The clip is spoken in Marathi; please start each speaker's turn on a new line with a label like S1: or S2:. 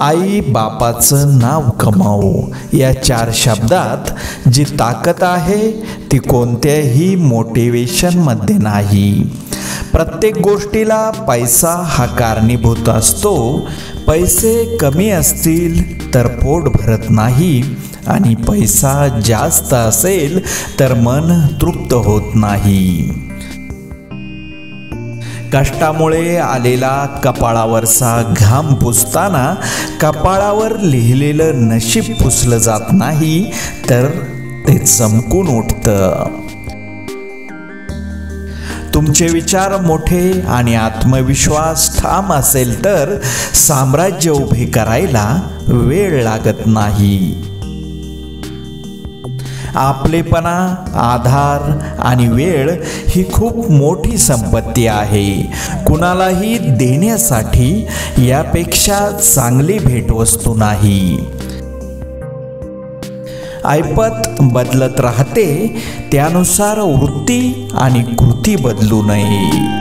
S1: आई बापाचं नाव कमावो या 4 शब्दात जी ताकद आहे ती कोणत्याही मोटिवेशनमध्ये नाही. प्रत्येक गोष्टीला पैसा हा कारणीभूत असतो. पैसे कमी असतील तर पोट भरत नाही आणि पैसा जास्त असेल तर मन तृप्त होत नाही. कष्टामुळे आलेला कपाळावरचा घाम पुसताना कपाळावर लिहिलेलं नशीब पुसलं जात नाही तर ते चमकून उठतं. तुमचे विचार मोठे आणि आत्मविश्वास ठाम असेल तर साम्राज्य उभे करायला वेळ लागत नाही. आपलेपणा, आधार आणि वेळ ही खूप मोठी संपत्ती आहे. कुणालाही देण्यासाठी यापेक्षा चांगली भेटवस्तू नाही. ऐपत बदलत राहते, त्यानुसार वृत्ती आणि कृती बदलू नये.